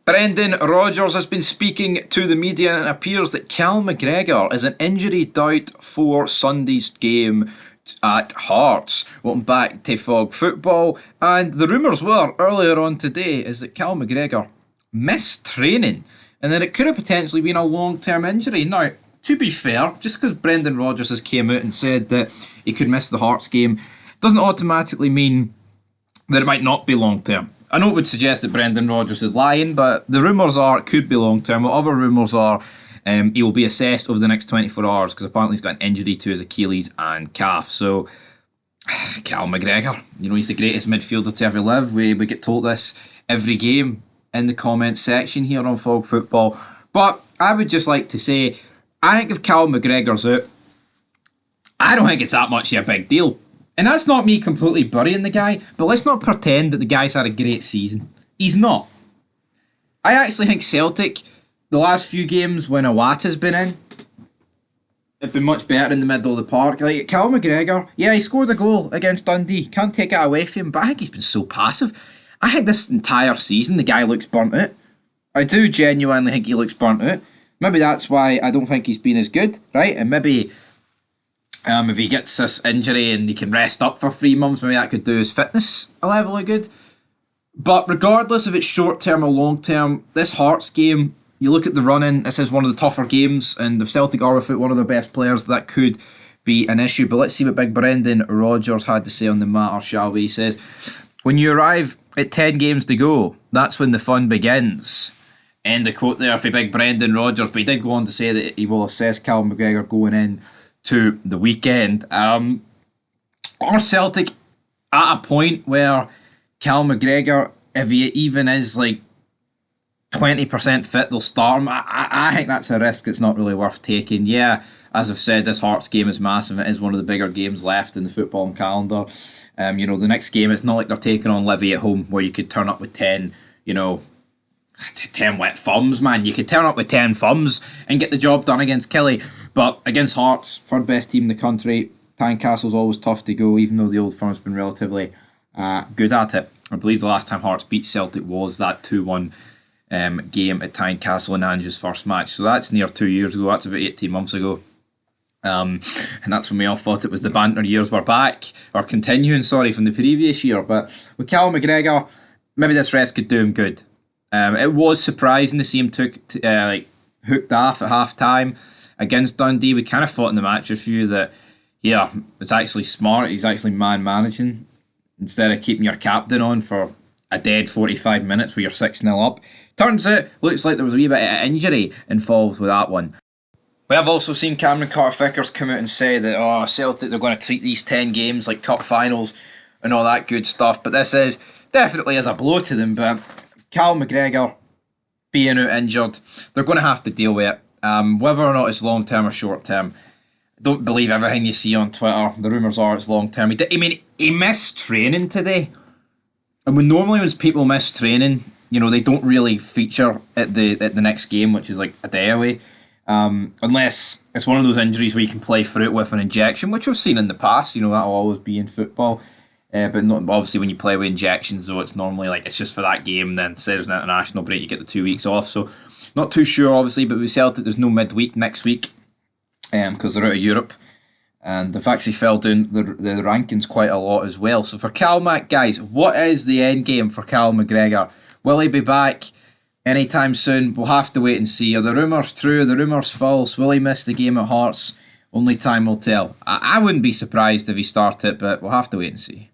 Brendan Rodgers has been speaking to the media, and it appears that Callum Mcregor is an injury doubt for Sunday's game at Hearts. Welcome back to Fog Football. And the rumours were earlier on today is that Callum Mcregor missed training and that it could have potentially been a long-term injury. Now, to be fair, just because Brendan Rodgers has came out and said that he could miss the Hearts game doesn't automatically mean that it might not be long-term. I know it would suggest that Brendan Rodgers is lying, but the rumours are it could be long-term. What other rumours are, he will be assessed over the next 24 hours because apparently he's got an injury to his Achilles and calf. So, Callum Mcregor, he's the greatest midfielder to ever live. We get told this every game in the comments section here on Fog Football. But I would just like to say, I think if Callum McGregor's out, I don't think it's that much of a big deal. And that's not me completely burying the guy, but let's not pretend that the guy's had a great season. He's not. I actually think Celtic, the last few games when Awata's been in, have been much better in the middle of the park. Like Callum McGregor, yeah, he scored a goal against Dundee. Can't take it away from him, but I think he's been so passive. I think this entire season the guy looks burnt out. I do genuinely think he looks burnt out. Maybe that's why I don't think he's been as good, right? And maybe if he gets this injury and he can rest up for 3 months, maybe that could do his fitness a level of good. But regardless if it's short term or long term, this Hearts game, you look at the run-in, this is one of the tougher games, and if Celtic are without one of their best players, that could be an issue. But let's see what big Brendan Rodgers had to say on the matter, shall we? He says, "When you arrive at 10 games to go, that's when the fun begins." End the quote there for big Brendan Rodgers, but he did go on to say that he will assess Callum McGregor going in to the weekend. Are Celtic at a point where Callum McGregor, if he even is like 20% fit, they'll start him? I think that's a risk that's not really worth taking. Yeah, as I've said, this Hearts game is massive. It is one of the bigger games left in the football calendar. The next game, it's not like they're taking on Livy at home where you could turn up with 10 wet thumbs, man. You could turn up with 10 thumbs and get the job done against Killie. But against Hearts, third best team in the country, Tynecastle's always tough to go, even though the Old Firm's been relatively good at it. I believe the last time Hearts beat Celtic was that 2-1 game at Tynecastle in Ange's first match. So that's near 2 years ago. That's about 18 months ago. And that's when we all thought it was the banter years were back, or continuing, from the previous year. But with Callum McGregor, maybe this rest could do him good. It was surprising to see him hooked off at half time against Dundee. We kind of thought in the match review that, yeah, it's actually smart. He's actually man managing instead of keeping your captain on for a dead 45 minutes where you're 6-0 up. Turns out, looks like there was a wee bit of injury involved with that one. We have also seen Cameron Carter-Vickers come out and say that, Celtic, they're going to treat these 10 games like cup finals and all that good stuff. But this is definitely as a blow to them. But Callum McGregor being out injured, they're going to have to deal with it. Whether or not it's long term or short term, don't believe everything you see on Twitter. The rumours are it's long term. He missed training today, and when people miss training, they don't really feature at the next game, which is like a day away. Unless it's one of those injuries where you can play through it with an injection, which we've seen in the past. That'll always be in football. But not, obviously when you play with injections, though, it's normally like it's just for that game. Then say there's an international break, you get the 2 weeks off. So not too sure, obviously. But with Celtic, there's no midweek next week because they're out of Europe, and they've actually fell down the rankings quite a lot as well. So for CALMAC, guys, what is the end game for Callum McGregor? Will he be back anytime soon? We'll have to wait and see. Are the rumours true? Are the rumours false? Will he miss the game at Hearts? Only time will tell. I wouldn't be surprised if he started, but we'll have to wait and see.